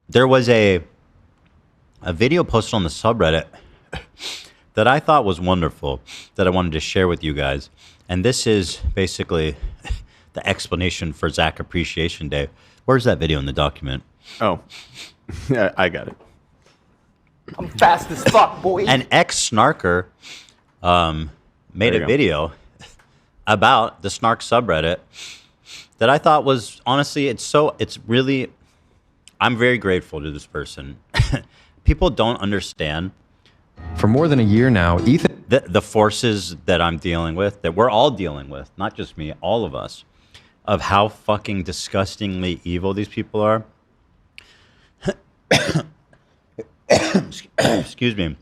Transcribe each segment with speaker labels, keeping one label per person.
Speaker 1: there was a video posted on the subreddit that I thought was wonderful that I wanted to share with you guys. And this is basically the explanation for Zach Appreciation Day. Where's that video in the document?
Speaker 2: Oh, yeah, I got it.
Speaker 3: I'm fast as fuck, boy.
Speaker 1: An ex-snarker made a video about the Snark subreddit that I thought was, honestly, it's really, I'm very grateful to this person. People don't understand.
Speaker 4: For more than a year now, Ethan...
Speaker 1: The forces that I'm dealing with, that we're all dealing with, not just me, all of us, of how fucking disgustingly evil these people are. Excuse me.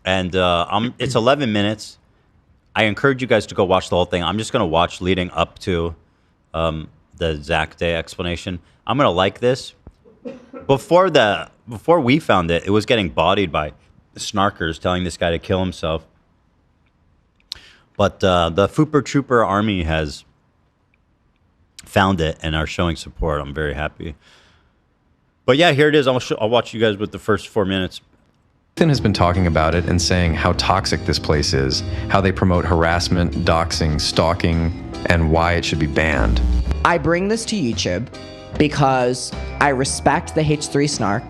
Speaker 1: It's 11 minutes. I encourage you guys to go watch the whole thing. I'm just going to watch leading up to the Zach Day explanation. I'm going to like this. Before we found it, it was getting bodied by snarkers telling this guy to kill himself. But the Fooper Trooper Army has found it and are showing support. I'm very happy. But yeah, here it is. I'll watch you guys with the first 4 minutes.
Speaker 4: Ethan has been talking about it and saying how toxic this place is, how they promote harassment, doxing, stalking, and why it should be banned.
Speaker 5: I bring this to YouTube because I respect the H3 Snark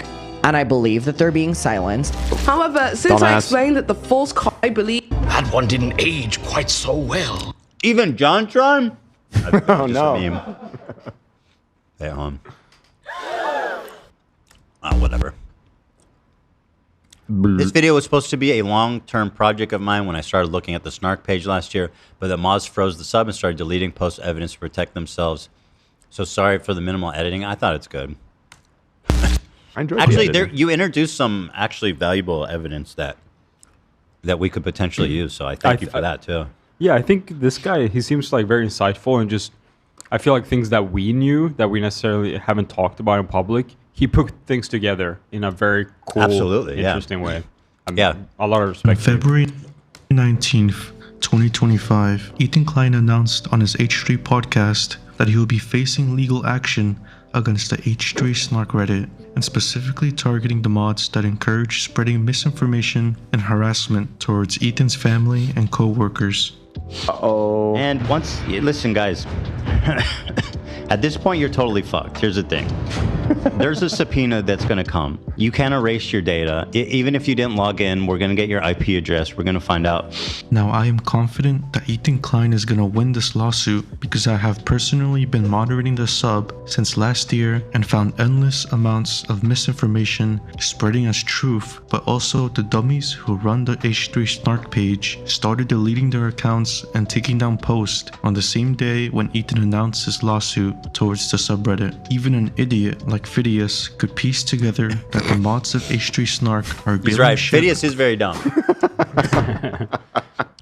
Speaker 5: and I believe that they're being silenced.
Speaker 6: However, since I explained that the false I believe
Speaker 7: that one didn't age quite so well.
Speaker 1: Even JonTron?
Speaker 2: Oh no.
Speaker 1: Stay home. Whatever. This video was supposed to be a long-term project of mine when I started looking at the Snark page last year, but the mods froze the sub and started deleting post evidence to protect themselves. So sorry for the minimal editing. I thought it's good.
Speaker 2: I enjoyed
Speaker 1: actually, you introduced some actually valuable evidence that we could potentially use. So I thank you for that too.
Speaker 8: Yeah, I think this guy, he seems like very insightful and just, I feel like things that we knew that we necessarily haven't talked about in public, he put things together in a very cool, interesting way.
Speaker 1: Yeah.
Speaker 8: A lot of respect.
Speaker 9: On February 19th, 2025, Ethan Klein announced on his H3 podcast that he will be facing legal action against the H3 Snark Reddit, and specifically targeting the mods that encourage spreading misinformation and harassment towards Ethan's family and co-workers.
Speaker 2: Uh-oh.
Speaker 1: And listen guys, at this point you're totally fucked. Here's the thing. There's a subpoena that's going to come. You can't erase your data. Even if you didn't log in, we're going to get your IP address. We're going to find out.
Speaker 9: Now, I am confident that Ethan Klein is going to win this lawsuit because I have personally been moderating the sub since last year and found endless amounts of misinformation spreading as truth, but also the dummies who run the H3 Snark page started deleting their accounts and taking down posts on the same day when Ethan announced his lawsuit towards the subreddit. Even an idiot like Phidias could piece together that the mods of H3 Snark are
Speaker 1: He's right. Phidias is very dumb.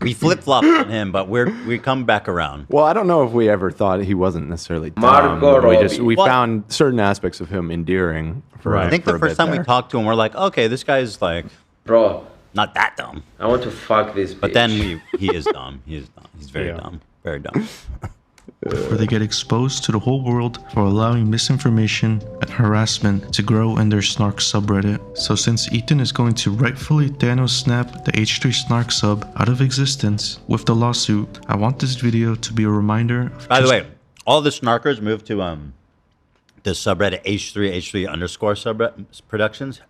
Speaker 1: We flip-flopped on him, but we come back around.
Speaker 2: Well, I don't know if we ever thought he wasn't necessarily dumb. We found certain aspects of him endearing.
Speaker 1: I think the first time we talked to him, we're like, okay, this guy's like,
Speaker 3: bro,
Speaker 1: not that dumb.
Speaker 3: I want to fuck this bitch.
Speaker 1: But then he is dumb. He is dumb. He's very dumb. Very dumb.
Speaker 9: Where they get exposed to the whole world for allowing misinformation and harassment to grow in their Snark subreddit. So since Ethan is going to rightfully Thanos snap the H3 Snark sub out of existence with the lawsuit, I want this video to be a reminder of...
Speaker 1: By the way, all the Snarkers moved to the subreddit H3 underscore subreddit productions,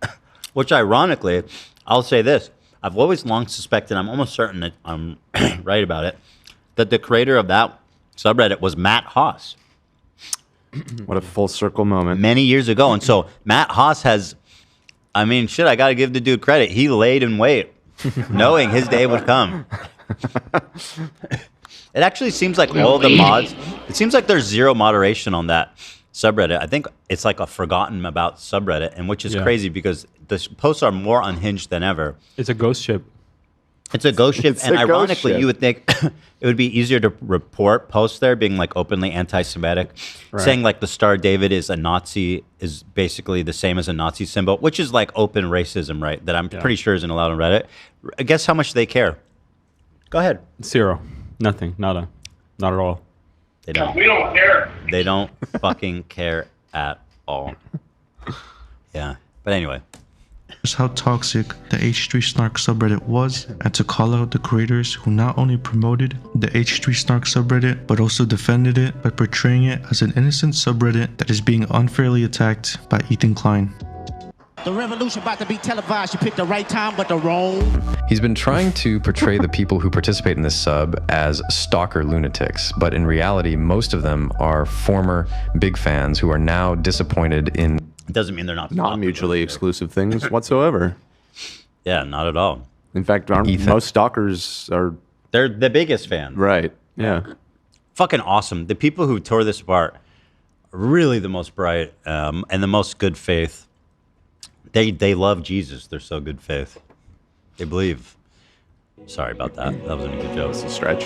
Speaker 1: which ironically, I'll say this, I've always long suspected, I'm almost certain that I'm right about it, that the creator of that subreddit was Matt Haas.
Speaker 2: What a full circle moment.
Speaker 1: Many years ago. And so Matt Haas has, I mean, shit, I got to give the dude credit. He laid in wait, knowing his day would come. It actually seems like all the mods, it seems like there's zero moderation on that subreddit. I think it's like a forgotten about subreddit, and which is crazy because the posts are more unhinged than ever.
Speaker 8: It's a ghost ship.
Speaker 1: It's a ghost ship, and ironically, you would think it would be easier to report posts there being like openly anti-Semitic, saying like the Star of David is a Nazi, is basically the same as a Nazi symbol, which is like open racism, right? That I'm pretty sure isn't allowed on Reddit. Guess how much they care? Go ahead.
Speaker 8: Zero. Nothing. Nada. Not at all.
Speaker 1: They don't.
Speaker 7: We don't care.
Speaker 1: They don't fucking care at all. Yeah. But anyway.
Speaker 9: Just how toxic the H3 Snark subreddit was, and to call out the creators who not only promoted the H3 Snark subreddit, but also defended it by portraying it as an innocent subreddit that is being unfairly attacked by Ethan Klein.
Speaker 10: The revolution about to be televised. You picked the right time, but the wrong.
Speaker 4: He's been trying to portray the people who participate in this sub as stalker lunatics, but in reality, most of them are former big fans who are now disappointed in...
Speaker 1: It doesn't mean they're not
Speaker 2: mutually exclusive things whatsoever.
Speaker 1: Yeah, not at all.
Speaker 2: In fact, most stalkers are...
Speaker 1: They're the biggest fans.
Speaker 2: Right, yeah.
Speaker 1: Fucking awesome. The people who tore this apart are really the most bright and the most good faith. They love Jesus. They're so good faith. They believe. Sorry about that. That wasn't a good joke.
Speaker 2: It's a stretch.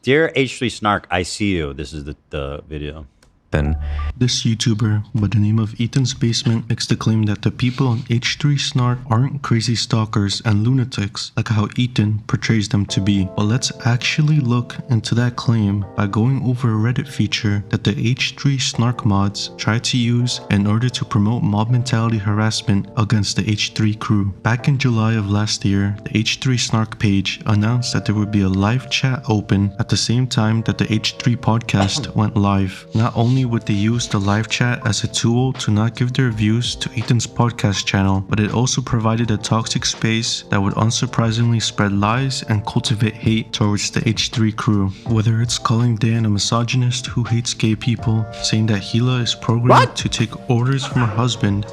Speaker 1: Dear H3 Snark, I see you. This is the video.
Speaker 4: Then
Speaker 9: this YouTuber by the name of Ethan's Basement makes the claim that the people on H3 Snark aren't crazy stalkers and lunatics like how Ethan portrays them to be. But let's actually look into that claim by going over a Reddit feature that the H3 Snark mods try to use in order to promote mob mentality harassment against the H3 crew. Back in July of last year, the H3 Snark page announced that there would be a live chat open at the same time that the H3 podcast went live. Not only would they use the live chat as a tool to not give their views to Ethan's podcast channel, but it also provided a toxic space that would unsurprisingly spread lies and cultivate hate towards the H3 crew. Whether it's calling Dan a misogynist who hates gay people, saying that Gila is programmed to take orders from her husband.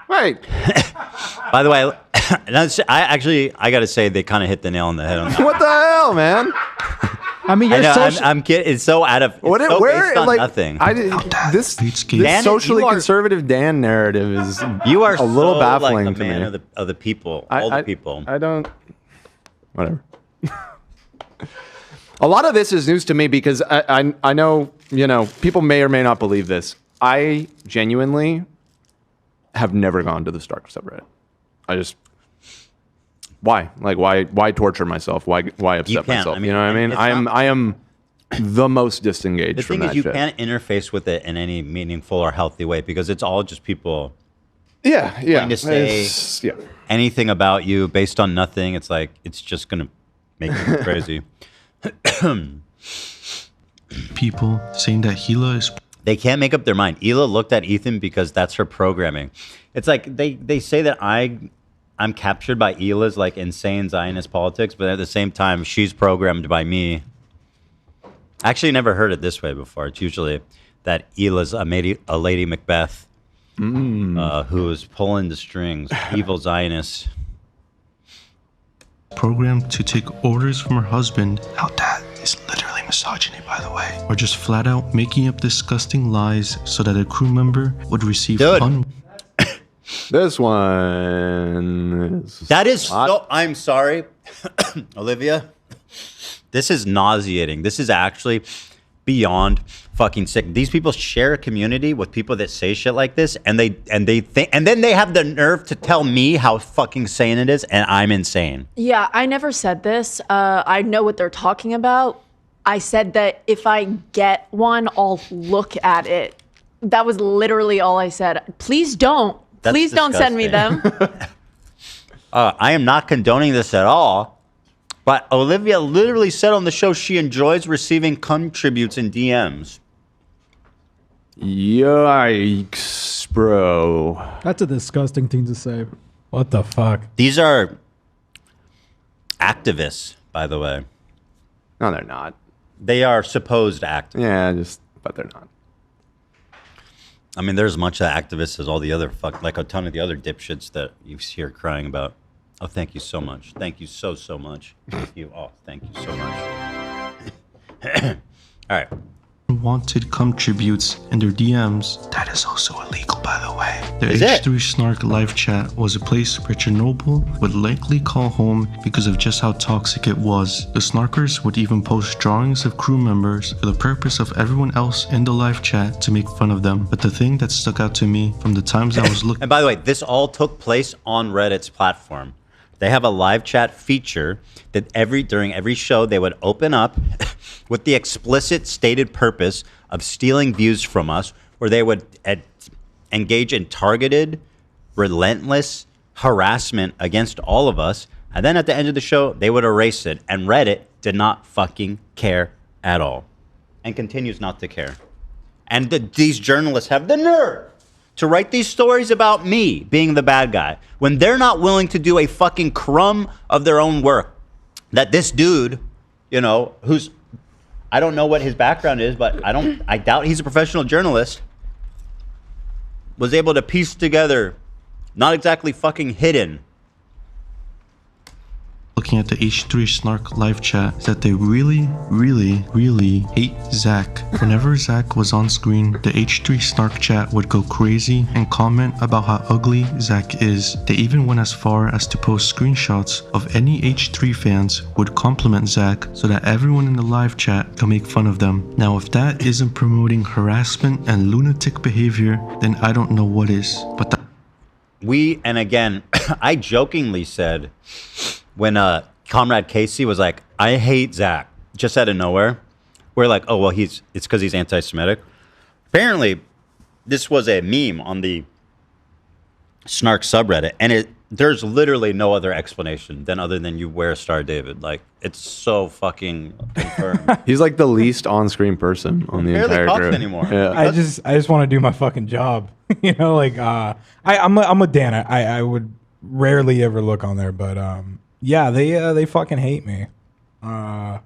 Speaker 2: Wait.
Speaker 1: By the way, I gotta say they kind of hit the nail on the head on that.
Speaker 2: What the hell, man?
Speaker 11: I mean,
Speaker 1: I'm kidding. It's so out of. It's so based on nothing.
Speaker 2: This socially conservative Dan narrative is a little baffling
Speaker 1: like
Speaker 2: to
Speaker 1: man
Speaker 2: me.
Speaker 1: Of the people, all the people.
Speaker 2: I don't. Whatever. A lot of this is news to me because I know people may or may not believe this. I genuinely have never gone to the Snark subreddit. Why? Like, why torture myself? Why upset myself? You know what I mean? I am the most disengaged from that shit.
Speaker 1: The thing is, you can't interface with it in any meaningful or healthy way because it's all just people.
Speaker 2: Trying
Speaker 1: to say anything about you based on nothing. It's like it's just gonna make you crazy.
Speaker 9: People saying that Gila is.
Speaker 1: They can't make up their mind. Hila looked at Ethan because that's her programming. It's like they say that I'm captured by Hila's like insane Zionist politics, but at the same time, she's programmed by me. I actually never heard it this way before. It's usually that Hila's a Lady Macbeth who is pulling the strings, evil Zionist.
Speaker 9: Programmed to take orders from her husband. Now that is literally misogyny, by the way. Or just flat out making up disgusting lies so that a crew member would receive
Speaker 2: This one is
Speaker 1: that is so. I'm sorry, Olivia. This is nauseating. This is actually beyond fucking sick. These people share a community with people that say shit like this, and they think, and then they have the nerve to tell me how fucking sane it is, and I'm insane.
Speaker 12: Yeah, I never said this. I know what they're talking about. I said that if I get one, I'll look at it. That was literally all I said. Please don't. Please don't send me them.
Speaker 1: I am not condoning this at all, but Olivia literally said on the show she enjoys receiving contributes in DMs.
Speaker 2: Yikes, bro.
Speaker 11: That's a disgusting thing to say. What the fuck?
Speaker 1: These are activists, by the way.
Speaker 2: No, they're not.
Speaker 1: They are supposed activists.
Speaker 2: Yeah, but they're not.
Speaker 1: I mean, there's as much of activists as all the other like a ton of the other dipshits that you hear crying about. Oh, thank you so much. Thank you so much. Thank you. Oh, thank you so much. All right.
Speaker 9: Wanted contributes in their DMs. That is also illegal, by the way. The H3 Snark live chat was a place where Chernobyl would likely call home because of just how toxic it was. The Snarkers would even post drawings of crew members for the purpose of everyone else in the live chat to make fun of them. But the thing that stuck out to me from the times I was looking...
Speaker 1: And by the way, this all took place on Reddit's platform. They have a live chat feature that during every show they would open up with the explicit stated purpose of stealing views from us, where they would engage in targeted, relentless harassment against all of us. And then at the end of the show, they would erase it. And Reddit did not fucking care at all and continues not to care. And these journalists have the nerve to write these stories about me being the bad guy when they're not willing to do a fucking crumb of their own work. That this dude, you know, who's, I don't know what his background is, but I doubt he's a professional journalist, was able to piece together, not exactly fucking hidden,
Speaker 9: looking at the H3 Snark live chat, is that they really, really, really hate Zach. Whenever Zach was on screen, the H3 Snark chat would go crazy and comment about how ugly Zach is. They even went as far as to post screenshots of any H3 fans would compliment Zach so that everyone in the live chat can make fun of them. Now, if that isn't promoting harassment and lunatic behavior, then I don't know what is. But
Speaker 1: and again, I jokingly said, when Comrade Casey was like, I hate Zach, just out of nowhere, we're like, oh, well, it's because he's anti-Semitic. Apparently, this was a meme on the Snark subreddit, and there's literally no other explanation other than you wear a Star David. Like, it's so fucking confirmed.
Speaker 2: He's like the least on-screen person on the entire group
Speaker 1: anymore.
Speaker 2: Yeah.
Speaker 11: I just want to do my fucking job. You know, like I'm a Dan. I would rarely ever look on there, but yeah, they fucking hate me.
Speaker 1: Why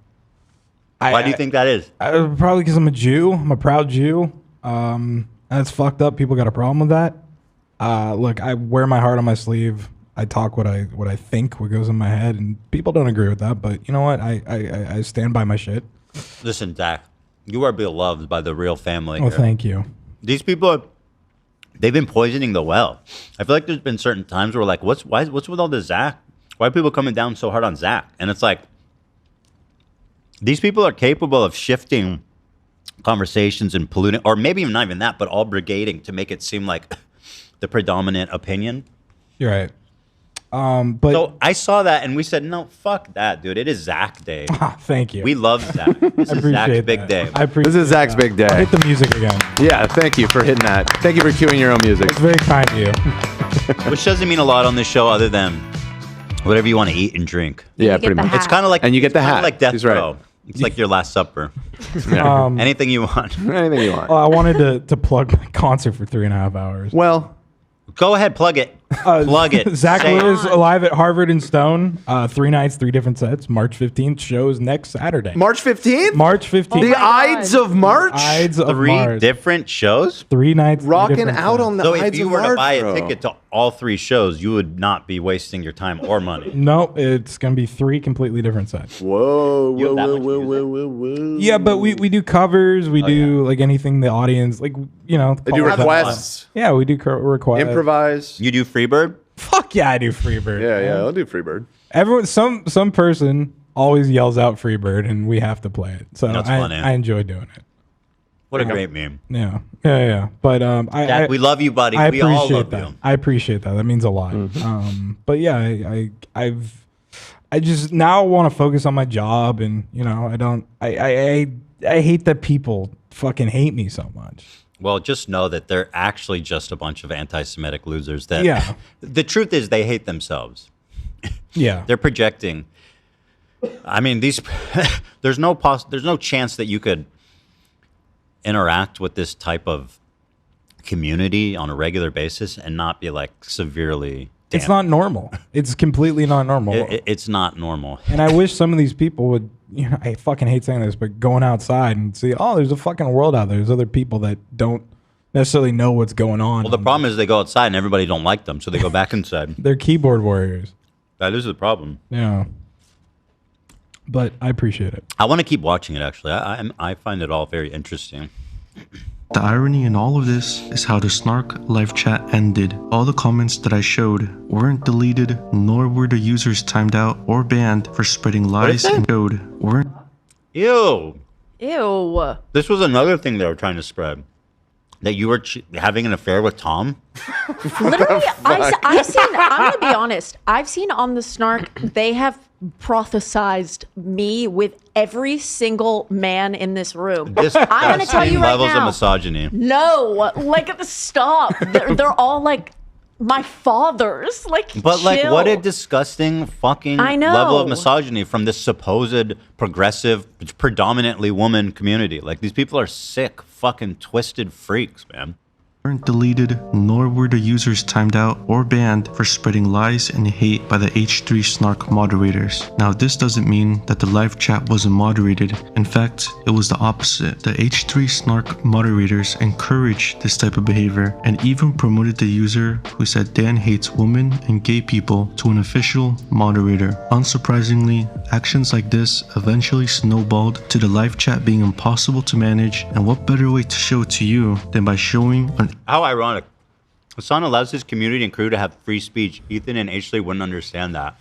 Speaker 1: do you think that is?
Speaker 11: Probably because I'm a Jew. I'm a proud Jew. That's fucked up. People got a problem with that. Look, I wear my heart on my sleeve. I talk what I think, what goes in my head, and people don't agree with that. But you know what? I stand by my shit.
Speaker 1: Listen, Zach, you are beloved by the real family.
Speaker 11: Oh, thank you.
Speaker 1: These people they've been poisoning the well. I feel like there's been certain times where like, what's with all this Zach? Why are people coming down so hard on Zach? And it's like, these people are capable of shifting conversations and polluting, or maybe not even that, but all brigading to make it seem like the predominant opinion.
Speaker 11: You're right. But
Speaker 1: so I saw that and we said, no, fuck that, dude. It is Zach Day.
Speaker 11: Thank you.
Speaker 1: We love Zach. This is Zach's big day.
Speaker 2: This is Zach's big day.
Speaker 11: Hit the music again.
Speaker 2: Yeah, thank you for hitting that. Thank you for cueing your own music.
Speaker 11: It's very kind of you.
Speaker 1: Which doesn't mean a lot on this show other than whatever you want to eat and drink.
Speaker 2: Yeah, pretty much.
Speaker 1: It's kind of like,
Speaker 2: and you get the hat.
Speaker 1: Like Death
Speaker 2: He's right.
Speaker 1: Row. It's like your Last Supper. Anything you want.
Speaker 2: Anything you want.
Speaker 11: I wanted to plug my concert for 3.5 hours.
Speaker 2: Well,
Speaker 1: go ahead, plug it. Plug it.
Speaker 11: Zach Lewis live at Harvard and Stone. 3 nights, 3 different sets. March 15th shows next Saturday.
Speaker 2: March 15th?
Speaker 11: March 15th.
Speaker 2: The Ides of March?
Speaker 11: Ides of
Speaker 1: 3
Speaker 11: March.
Speaker 1: different shows?
Speaker 11: 3 nights.
Speaker 2: Rocking out on the
Speaker 1: so
Speaker 2: Ides of March.
Speaker 1: if you were to buy a ticket to all 3 shows, you would not be wasting your time or money.
Speaker 11: No, it's going to be 3 completely different sets.
Speaker 2: Whoa, whoa.
Speaker 11: Yeah, but we do covers. We do like anything the audience, like, you know.
Speaker 2: They do requests.
Speaker 11: Yeah, we do requests.
Speaker 2: Improvise.
Speaker 1: You do Freebird?
Speaker 11: Fuck yeah, I do Freebird.
Speaker 2: Yeah, I'll do Freebird.
Speaker 11: Everyone, some person always yells out Freebird, and we have to play it. So
Speaker 1: That's funny.
Speaker 11: I enjoy doing it.
Speaker 1: What a great meme.
Speaker 11: Yeah. But
Speaker 1: Jack, we love you, buddy. We all love you.
Speaker 11: I appreciate that. That means a lot. But yeah, I just now want to focus on my job, and you know, I hate that people fucking hate me so much.
Speaker 1: Well, just know that they're actually just a bunch of anti-Semitic losers. That
Speaker 11: Yeah.
Speaker 1: The truth is, they hate themselves.
Speaker 11: Yeah.
Speaker 1: They're projecting. I mean, there's no chance that you could interact with this type of community on a regular basis and not be like severely damaged.
Speaker 11: It's not normal. It's completely not normal.
Speaker 1: It's not normal.
Speaker 11: And I wish some of these people would, you know, I fucking hate saying this, but going outside and see, oh, there's a fucking world out there. There's other people that don't necessarily know what's going on.
Speaker 1: Well, the problem is they go outside and everybody don't like them, so they go back inside.
Speaker 11: They're keyboard warriors.
Speaker 1: That is the problem.
Speaker 11: Yeah. But I appreciate it.
Speaker 1: I want to keep watching it, actually. I find it all very interesting.
Speaker 9: the irony in all of this is how the Snark live chat ended. All the comments that I showed weren't deleted, nor were the users timed out or banned for spreading lies and code.
Speaker 1: Ew.
Speaker 12: Ew.
Speaker 1: This was another thing they were trying to spread. That you were having an affair with Tom?
Speaker 12: Literally, I've seen, I'm going to be honest. I've seen on the Snark, they have prophesized me with every single man in this room.
Speaker 1: This
Speaker 12: I'm going to tell you right
Speaker 1: levels
Speaker 12: now.
Speaker 1: of misogyny.
Speaker 12: No, like, stop. They're all like my fathers. Like,
Speaker 1: But like,
Speaker 12: chill.
Speaker 1: what a disgusting fucking
Speaker 12: I know.
Speaker 1: level of misogyny from this supposed progressive, predominantly woman community. Like, these people are sick, fucking twisted freaks, man.
Speaker 9: Weren't deleted, nor were the users timed out or banned for spreading lies and hate by the H3 Snark moderators. Now, this doesn't mean that the live chat wasn't moderated. In fact, it was the opposite. The H3 Snark moderators encouraged this type of behavior and even promoted the user who said Dan hates women and gay people to an official moderator. Unsurprisingly, actions like this eventually snowballed to the live chat being impossible to manage, and what better way to show it to you than by showing an
Speaker 1: How ironic. Hassan allows his community and crew to have free speech. Ethan and Ashley wouldn't understand that.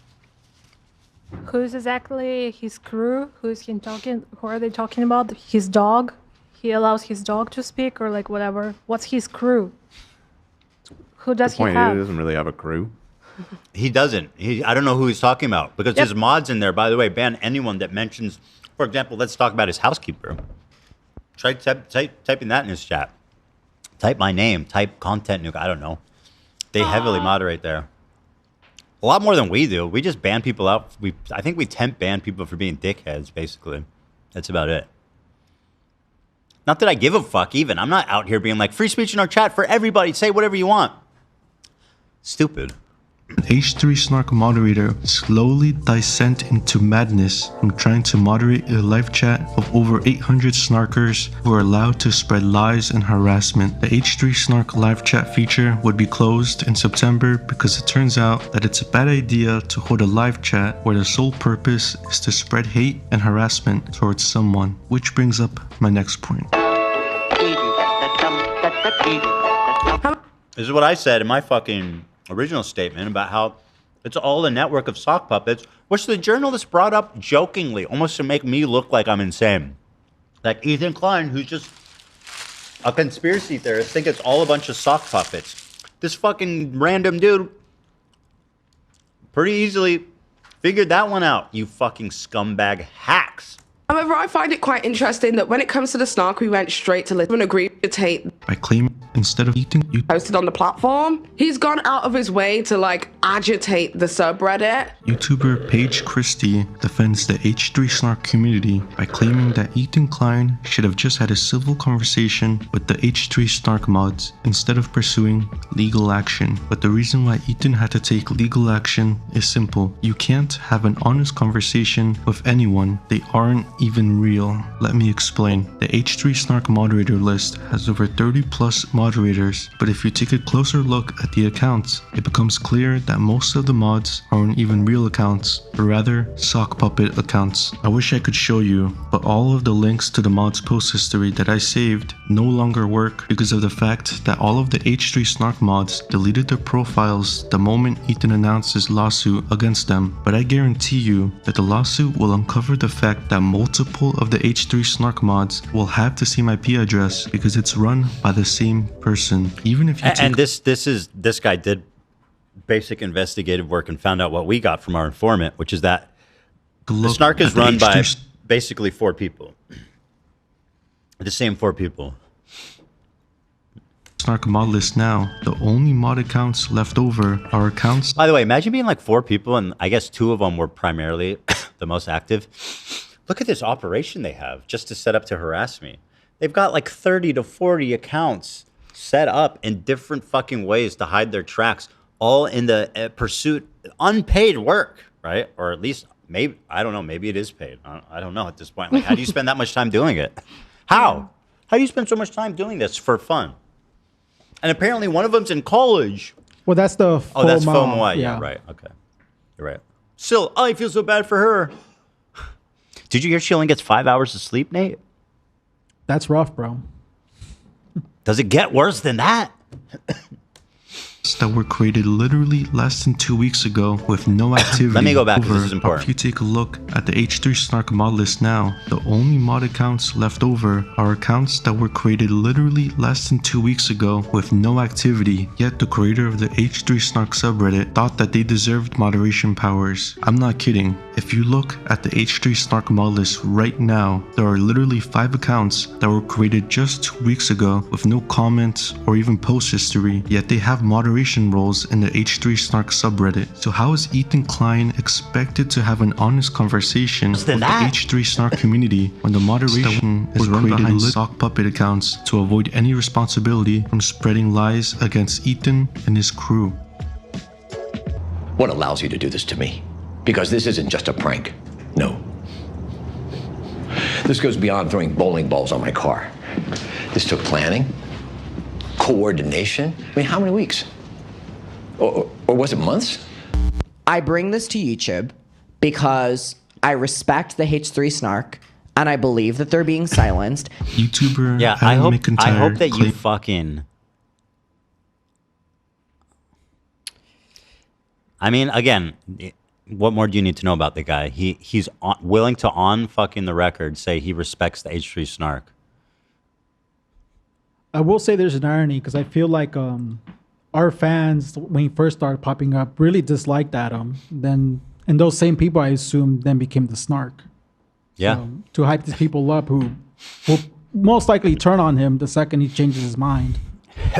Speaker 13: Who's exactly his crew? Who's he talking? Who are they talking about? His dog? He allows his dog to speak, or like whatever. What's his crew? Who does he have?
Speaker 2: He doesn't really have a crew.
Speaker 1: He doesn't. I don't know who he's talking about because his mods in there, by the way, ban anyone that mentions, for example, let's talk about his housekeeper. Try typing that in his chat. Type my name, type content nuke, I don't know. They heavily moderate there. A lot more than we do. We just ban people out. I think we temp ban people for being dickheads, basically. That's about it. Not that I give a fuck even. I'm not out here being like, free speech in our chat for everybody. Say whatever you want. Stupid.
Speaker 9: An H3 Snark moderator slowly descent into madness from trying to moderate a live chat of over 800 snarkers who are allowed to spread lies and harassment. The H3 Snark live chat feature would be closed in September because it turns out that it's a bad idea to hold a live chat where the sole purpose is to spread hate and harassment towards someone. Which brings up my next point.
Speaker 1: This is what I said in my fucking original statement about how it's all a network of sock puppets, which the journalist brought up jokingly, almost to make me look like I'm insane. Like Ethan Klein, who's just a conspiracy theorist, think it's all a bunch of sock puppets. This fucking random dude pretty easily figured that one out, you fucking scumbag hacks.
Speaker 6: However, I find it quite interesting that when it comes to the Snark, we went straight to listen and agree to hate
Speaker 9: By claiming instead of eating, you
Speaker 6: posted on the platform. He's gone out of his way to like agitate the subreddit.
Speaker 9: YouTuber Paige Christie defends the H3 Snark community by claiming that Ethan Klein should have just had a civil conversation with the H3 Snark mods instead of pursuing legal action. But the reason why Ethan had to take legal action is simple. You can't have an honest conversation with anyone. They aren't even real. Let me explain. The H3 Snark moderator list has over 30 plus moderators, but if you take a closer look at the accounts, it becomes clear that most of the mods aren't even real accounts, but rather sock puppet accounts. I wish I could show you, but all of the links to the mods post history that I saved no longer work because of the fact that all of the H3 Snark mods deleted their profiles the moment Ethan announced his lawsuit against them. But I guarantee you that the lawsuit will uncover the fact that multiple of the H3 Snark mods will have the same IP address because it's run by the same person. Even if you
Speaker 1: and this guy did basic investigative work and found out what we got from our informant, which is that the Snark is run by basically 4 people. The same 4 people.
Speaker 9: Snark mod list now, the only mod accounts left over are accounts.
Speaker 1: By the way, imagine being like 4 people and I guess 2 of them were primarily the most active. Look at this operation they have just to set up to harass me. They've got like 30 to 40 accounts set up in different fucking ways to hide their tracks, all in the pursuit, unpaid work, right? Or at least maybe, I don't know, maybe it is paid. I don't know at this point. Like, how do you spend that much time doing it? How? How do you spend so much time doing this for fun? And apparently one of them's in college.
Speaker 14: Well, that's the
Speaker 1: Oh, that's FOMO. Yeah, right. Okay. You're right. Still, I feel so bad for her. Did you hear she only gets 5 hours of sleep, Nate?
Speaker 14: That's rough, bro.
Speaker 1: Does it get worse than that?
Speaker 9: that were created literally less than 2 weeks ago with no activity.
Speaker 1: Let me go back, because this is important.
Speaker 9: If you take a look at the H3 Snark mod list now, the only mod accounts left over are accounts that were created literally less than 2 weeks ago with no activity, yet the creator of the H3 Snark subreddit thought that they deserved moderation powers. I'm not kidding. If you look at the H3 Snark mod list right now, there are literally 5 accounts that were created just 2 weeks ago with no comments or even post history, yet they have moderation roles in the H3 Snark subreddit. So how is Ethan Klein expected to have an honest conversation with the H3 Snark community when the moderation is run behind sock puppet accounts to avoid any responsibility from spreading lies against Ethan and his crew?
Speaker 14: What allows you to do this to me? Because this isn't just a prank. No. This goes beyond throwing bowling balls on my car. This took planning, coordination. I mean, how many weeks? Or was it months?
Speaker 5: I bring this to YouTube because I respect the H3 Snark and I believe that they're being silenced.
Speaker 9: YouTuber
Speaker 1: Yeah, I hope that you fucking... I mean, again, what more do you need to know about the guy? He's willing to, on fucking the record, say he respects the H3 Snark.
Speaker 15: I will say there's an irony because I feel like our fans, when he first started popping up, really disliked Adam. Then, and those same people, I assume, then became the Snark.
Speaker 1: Yeah.
Speaker 15: So, to hype these people up who will most likely turn on him the second he changes his mind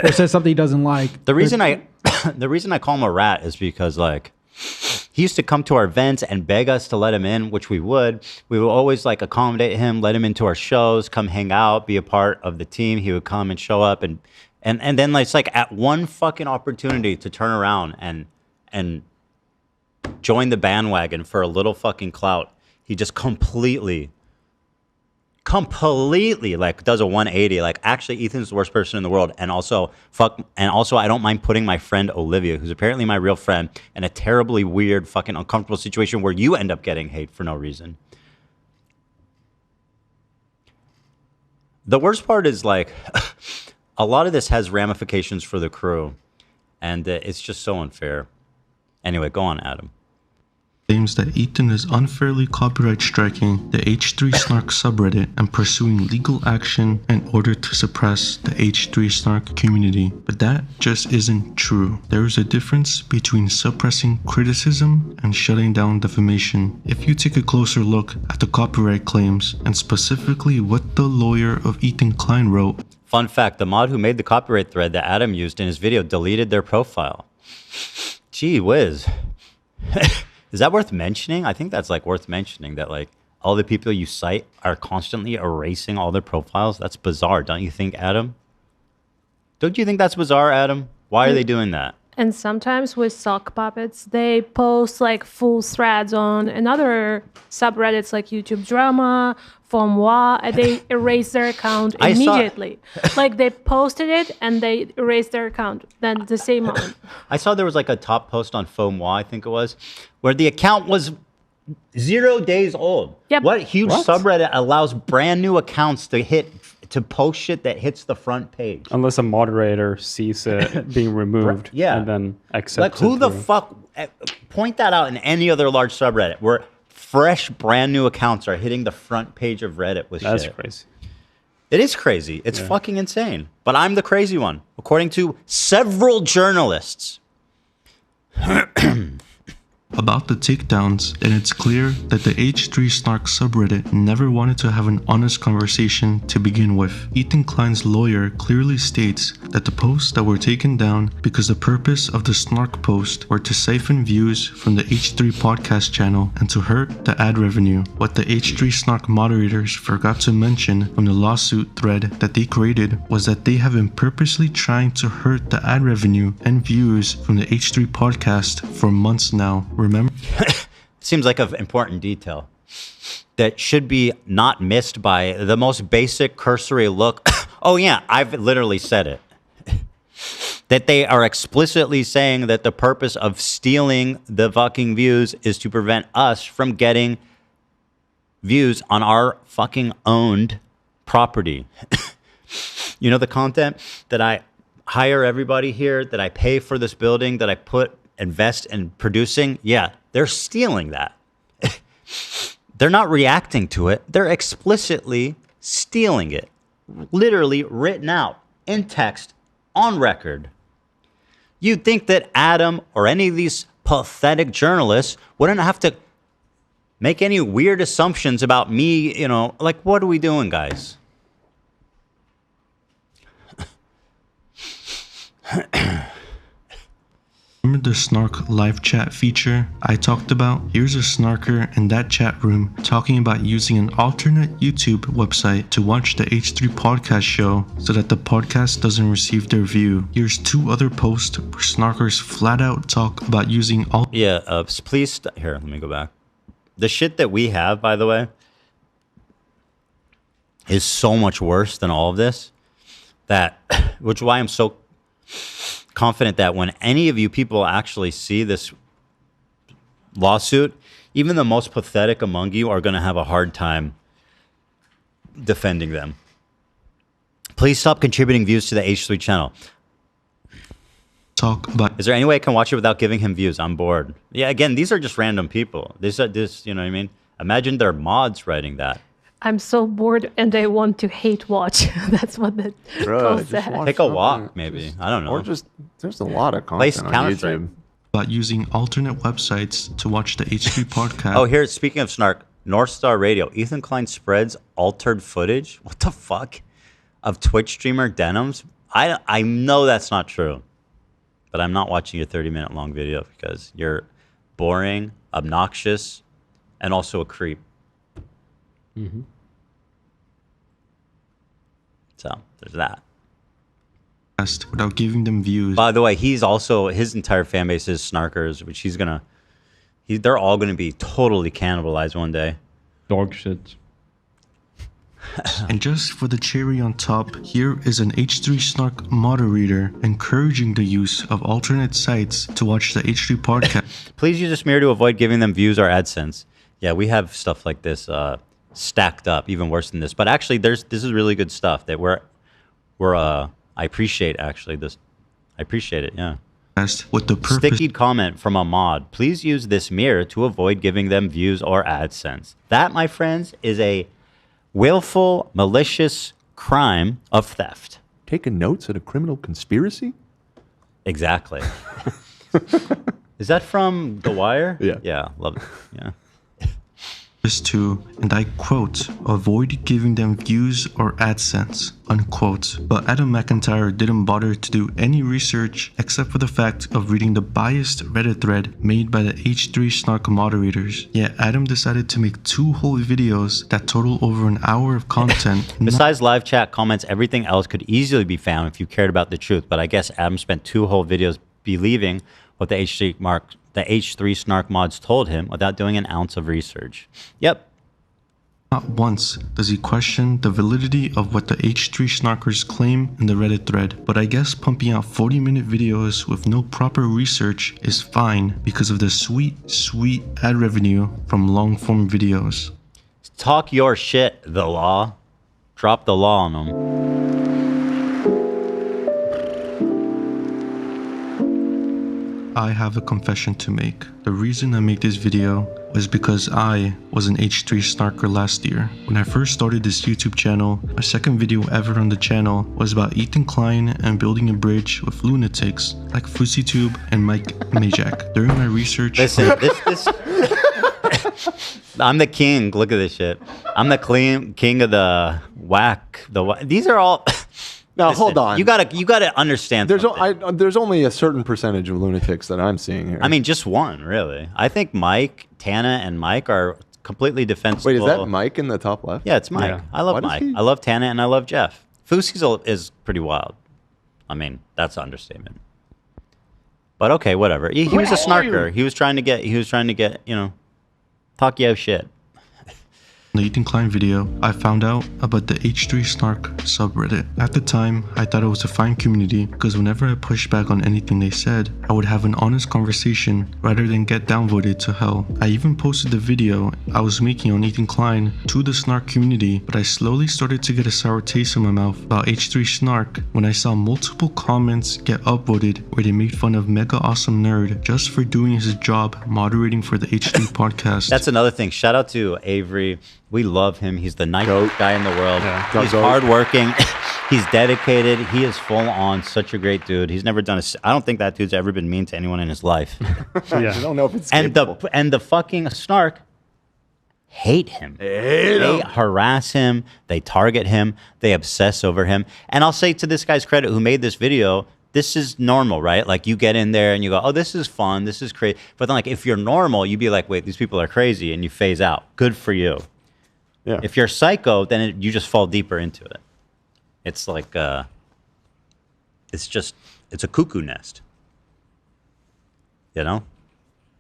Speaker 15: or says something he doesn't like.
Speaker 1: The reason I call him a rat is because, like, he used to come to our events and beg us to let him in, which we would. We would always like accommodate him, let him into our shows, come hang out, be a part of the team. He would come and show up, and then like, it's like at one fucking opportunity to turn around and join the bandwagon for a little fucking clout, he just completely like does a 180. Like, actually, Ethan's the worst person in the world, and also I don't mind putting my friend Olivia, who's apparently my real friend, in a terribly weird, fucking uncomfortable situation where you end up getting hate for no reason. The worst part is, like, a lot of this has ramifications for the crew, and it's just so unfair. Anyway, go on, Adam.
Speaker 9: Claims that Ethan is unfairly copyright striking the H3 Snark subreddit and pursuing legal action in order to suppress the H3 Snark community. But that just isn't true. There is a difference between suppressing criticism and shutting down defamation. If you take a closer look at the copyright claims and specifically what the lawyer of Ethan Klein wrote.
Speaker 1: Fun fact, the mod who made the copyright thread that Adam used in his video deleted their profile. Gee whiz. Is that worth mentioning? I think that's like worth mentioning, that like all the people you cite are constantly erasing all their profiles. That's bizarre, don't you think, Adam? Don't you think that's bizarre, Adam? Why are they doing that?
Speaker 13: And sometimes with sock puppets, they post like full threads on another subreddits like YouTube Drama, Moi, and they erase their account immediately. Like, they posted it and they erased their account then the same moment.
Speaker 1: I saw there was like a top post on Moi, I think it was, where the account was 0 days old.
Speaker 13: Yep.
Speaker 1: What huge subreddit allows brand new accounts to post shit that hits the front page?
Speaker 8: Unless a moderator sees it being removed,
Speaker 1: yeah,
Speaker 8: and then accepts
Speaker 1: like, who
Speaker 8: it
Speaker 1: the
Speaker 8: through.
Speaker 1: fuck? Point that out in any other large subreddit where fresh, brand new accounts are hitting the front page of Reddit with shit.
Speaker 8: That's crazy.
Speaker 1: It is crazy. It's fucking insane. But I'm the crazy one, according to several journalists.
Speaker 9: About the takedowns, then it's clear that the H3 Snark subreddit never wanted to have an honest conversation to begin with. Ethan Klein's lawyer clearly states that the posts that were taken down because the purpose of the Snark post were to siphon views from the H3 podcast channel and to hurt the ad revenue. What the H3 Snark moderators forgot to mention from the lawsuit thread that they created was that they have been purposely trying to hurt the ad revenue and views from the H3 podcast for months now. Remember?
Speaker 1: Seems like an important detail that should be not missed by the most basic cursory look. Oh yeah, I've literally said it. That they are explicitly saying that the purpose of stealing the fucking views is to prevent us from getting views on our fucking owned property. You know, the content that hire everybody here, that I pay for this building, that I invest in producing, yeah, they're stealing that. They're not reacting to it. They're explicitly stealing it. Literally written out in text on record. You'd think that Adam or any of these pathetic journalists wouldn't have to make any weird assumptions about me, you know, like, what are we doing, guys?
Speaker 9: Remember the Snark live chat feature I talked about? Here's a snarker in that chat room talking about using an alternate YouTube website to watch the H3 podcast show so that the podcast doesn't receive their view. Here's 2 other posts where snarkers flat out talk about using
Speaker 1: please, here, let me go back. The shit that we have, by the way, is so much worse than all of this, which is why I'm so confident that when any of you people actually see this lawsuit, even the most pathetic among you are going to have a hard time defending them. Please stop contributing views to the H3 channel. Is there any way I can watch it without giving him views? I'm bored. Yeah, again, these are just random people. This, you know what I mean? Imagine they're mods writing that.
Speaker 13: I'm so bored and I want to hate watch. That's what the post said.
Speaker 1: Take a walk, maybe. I don't know.
Speaker 2: Or just, there's a lot of content on YouTube.
Speaker 9: About using alternate websites to watch the H3 podcast.
Speaker 1: Oh, here, speaking of Snark, North Star Radio. Ethan Klein spreads altered footage. What the fuck? Of Twitch streamer Denims? I know that's not true. But I'm not watching your 30-minute long video because you're boring, obnoxious, and also a creep.
Speaker 8: Mm-hmm.
Speaker 1: So there's that.
Speaker 9: Without giving them views.
Speaker 1: By the way, his entire fan base is snarkers, which they're all gonna be totally cannibalized one day.
Speaker 8: Dog shit.
Speaker 9: And just for the cherry on top, here is an H3 Snark moderator encouraging the use of alternate sites to watch the H3 podcast.
Speaker 1: Please use this mirror to avoid giving them views or AdSense. Yeah, we have stuff like this stacked up, even worse than this. But actually, this is really good stuff that I appreciate actually this. I appreciate it. Yeah.
Speaker 9: With the purpose.
Speaker 1: Sticky comment from a mod. Please use this mirror to avoid giving them views or AdSense. That, my friends, is a willful, malicious crime of theft.
Speaker 2: Taking notes at a criminal conspiracy?
Speaker 1: Exactly. Is that from The Wire?
Speaker 2: Yeah.
Speaker 1: Yeah, love it. Yeah.
Speaker 9: To, and I quote, avoid giving them views or AdSense, unquote. But Adam McIntyre didn't bother to do any research except for the fact of reading the biased Reddit thread made by the H3 Snark moderators. Yet Adam decided to make 2 whole videos that total over an hour of content.
Speaker 1: Besides live chat comments, everything else could easily be found if you cared about the truth. But I guess Adam spent 2 whole videos believing what the H3 Snark mods told him without doing an ounce of research. Yep.
Speaker 9: Not once does he question the validity of what the H3 Snarkers claim in the Reddit thread, but I guess pumping out 40-minute videos with no proper research is fine because of the sweet, sweet ad revenue from long-form videos.
Speaker 1: Talk your shit, the law. Drop the law on them.
Speaker 9: I have a confession to make. The reason I make this video was because I was an H3 Snarker last year. When I first started this YouTube channel, my second video ever on the channel was about Ethan Klein and building a bridge with lunatics like FouseyTube and Mike Majak. During my research...
Speaker 1: Listen, this I'm the king. Look at this shit. I'm the king of the whack. These are all...
Speaker 2: Now,
Speaker 1: listen,
Speaker 2: hold on.
Speaker 1: You gotta understand.
Speaker 2: There's only a certain percentage of lunatics that I'm seeing here.
Speaker 1: I mean, just one, really. I think Mike, Tana, and Mike are completely defensible.
Speaker 2: Wait, is that Mike in the top left?
Speaker 1: Yeah, it's Mike. Yeah. I love Mike. I love Tana, and I love Jeff. Fousey is pretty wild. I mean, that's an understatement. But okay, whatever. He was a snarker. He was trying to get, talk yo shit.
Speaker 9: the Ethan Klein video, I found out about the H3 Snark subreddit. At the time, I thought it was a fine community because whenever I pushed back on anything they said, I would have an honest conversation rather than get downvoted to hell. I even posted the video I was making on Ethan Klein to the Snark community, but I slowly started to get a sour taste in my mouth about H3 Snark when I saw multiple comments get upvoted where they made fun of Mega Awesome Nerd just for doing his job moderating for the H3 podcast.
Speaker 1: That's another thing. Shout out to Avery. We love him. He's the nicest guy in the world. Yeah. He's hardworking. He's dedicated. He is full on. Such a great dude. He's never done I don't think that dude's ever been mean to anyone in his life.
Speaker 2: I don't know if it's
Speaker 1: and the fucking Snark hate him. They harass him. They target him. They obsess over him. And I'll say to this guy's credit who made this video, this is normal, right? Like you get in there and you go, oh, this is fun. This is crazy. But then like if you're normal, you'd be like, wait, these people are crazy, and you phase out. Good for you. Yeah. If you're psycho, then you just fall deeper into it. It's like, it's a cuckoo nest. You know?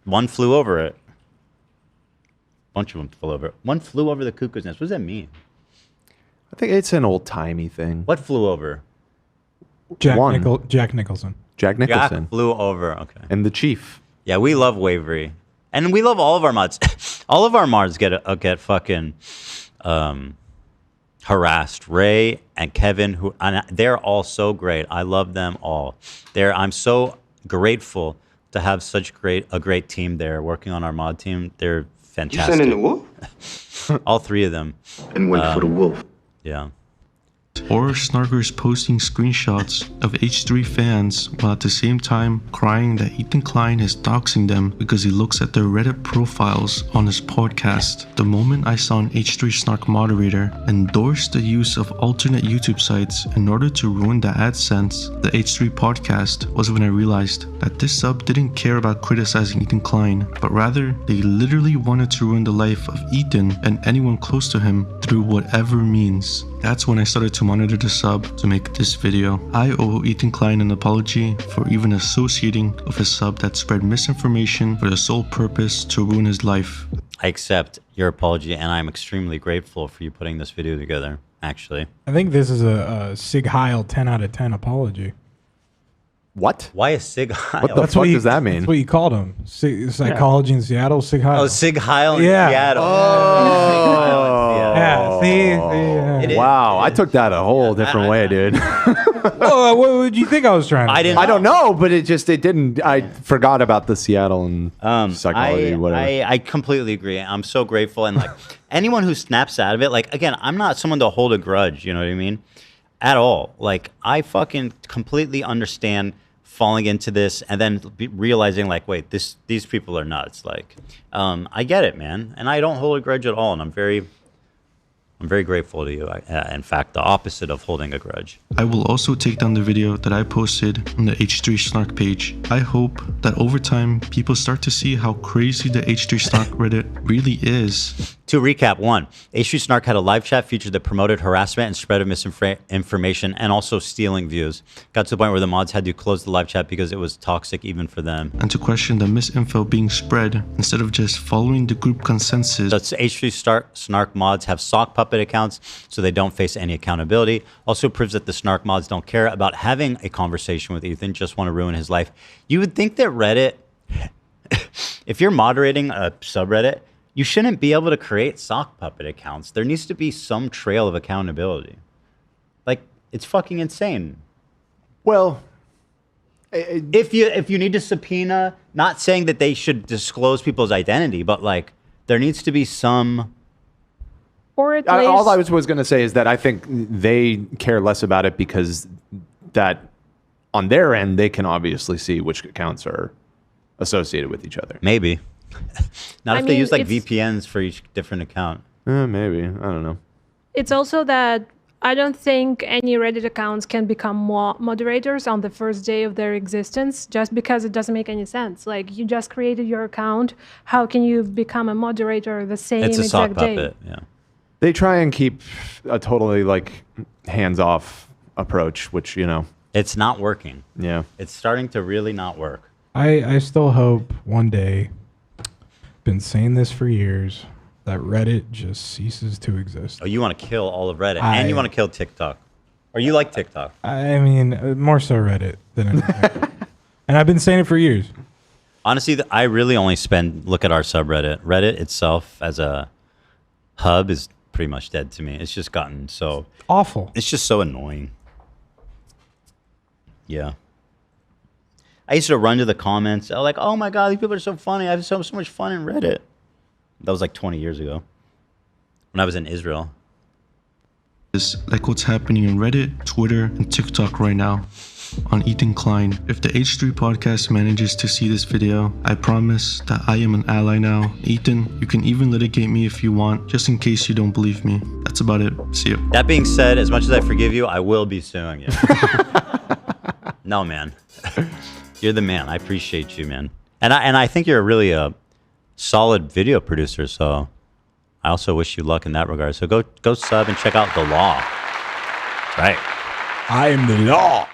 Speaker 1: One flew over it. Bunch of them flew over it. One flew over the cuckoo's nest. What does that mean?
Speaker 2: I think it's an old-timey thing.
Speaker 1: What flew over?
Speaker 11: Jack Nicholson.
Speaker 2: Jack Nicholson.
Speaker 1: Jack flew over, okay.
Speaker 2: And the Chief.
Speaker 1: Yeah, we love Wavery. And we love all of our mods. All of our mods get fucking harassed. Ray and Kevin, they're all so great. I love them all. I'm so grateful to have such a great team there working on our mod team. They're fantastic.
Speaker 16: You sent in the wolf?
Speaker 1: All three of them.
Speaker 16: And went for the wolf.
Speaker 1: Yeah.
Speaker 9: Or Snarkers posting screenshots of H3 fans while at the same time crying that Ethan Klein is doxing them because he looks at their Reddit profiles on his podcast. The moment I saw an H3 Snark moderator endorse the use of alternate YouTube sites in order to ruin the AdSense, the H3 podcast, was when I realized that this sub didn't care about criticizing Ethan Klein, but rather they literally wanted to ruin the life of Ethan and anyone close to him through whatever means. That's when I started to monitor the sub to make this video. I owe Ethan Klein an apology for even associating with a sub that spread misinformation for the sole purpose to ruin his life.
Speaker 1: I accept your apology, and I'm extremely grateful for you putting this video together, actually.
Speaker 11: I think this is a Sig Heil 10 out of 10 apology.
Speaker 2: What?
Speaker 1: Why is Sig Heil?
Speaker 2: What the fuck does that mean?
Speaker 11: That's what you called him. Psychology in Seattle, Sig Heil.
Speaker 1: Oh, Sig Heil in
Speaker 11: Yeah.
Speaker 1: Seattle.
Speaker 2: Oh.
Speaker 11: Yeah, see? Yeah.
Speaker 2: Wow, I took that a whole different way, dude.
Speaker 11: Oh, what would you think I was trying to say?
Speaker 2: I don't know, but it didn't. I forgot about the Seattle and psychology, whatever.
Speaker 1: I completely agree. I'm so grateful. And like anyone who snaps out of it, like, again, I'm not someone to hold a grudge, you know what I mean? At all. Like, I fucking completely understand falling into this and then realizing like, wait, these people are nuts. Like, I get it, man. And I don't hold a grudge at all. And I'm very grateful to you. In fact, the opposite of holding a grudge.
Speaker 9: I will also take down the video that I posted on the H3 Snark page. I hope that over time, people start to see how crazy the H3 Snark Reddit really is.
Speaker 1: To recap, 1, H3 Snark had a live chat feature that promoted harassment and spread of misinformation and also stealing views. Got to the point where the mods had to close the live chat because it was toxic even for them.
Speaker 9: And to question the misinfo being spread instead of just following the group consensus.
Speaker 1: The H3 Snark mods have sock puppet accounts so they don't face any accountability. Also proves that the Snark mods don't care about having a conversation with Ethan, just want to ruin his life. You would think that Reddit, if you're moderating a subreddit, you shouldn't be able to create sock puppet accounts. There needs to be some trail of accountability. Like, it's fucking insane.
Speaker 2: Well,
Speaker 1: if you need to subpoena, not saying that they should disclose people's identity, but like there needs to be some.
Speaker 13: Or at least,
Speaker 2: all I was going to say is that I think they care less about it because that on their end they can obviously see which accounts are associated with each other.
Speaker 1: Maybe. Not if they use like VPNs for each different account.
Speaker 2: Maybe. I don't know.
Speaker 13: It's also that I don't think any Reddit accounts can become moderators on the first day of their existence just because it doesn't make any sense. Like, you just created your account. How can you become a moderator the same
Speaker 1: exact day? It's a sock puppet, yeah.
Speaker 2: They try and keep a totally like hands-off approach, which, you know.
Speaker 1: It's not working.
Speaker 2: Yeah.
Speaker 1: It's starting to really not work.
Speaker 11: I still hope one day, been saying this for years, that Reddit just ceases to exist.
Speaker 1: Oh, you want to kill all of Reddit, and you want to kill TikTok. Or you like TikTok?
Speaker 11: I mean, more so Reddit than anything. And I've been saying it for years.
Speaker 1: Honestly, I really only look at our subreddit. Reddit itself as a hub is pretty much dead to me. It's just gotten so
Speaker 11: awful.
Speaker 1: It's just so annoying. Yeah. I used to run to the comments. I was like, oh my God, these people are so funny. I have so much fun in Reddit. That was like 20 years ago when I was in Israel.
Speaker 9: Like what's happening in Reddit, Twitter, and TikTok right now on Ethan Klein. If the H3 podcast manages to see this video, I promise that I am an ally now. Ethan, you can even litigate me if you want, just in case you don't believe me. That's about it. See you.
Speaker 1: That being said, as much as I forgive you, I will be suing you. No, man. You're the man. I appreciate you, man. And I think you're really a solid video producer, so I also wish you luck in that regard. So go sub and check out The Law. Right.
Speaker 11: I am the law.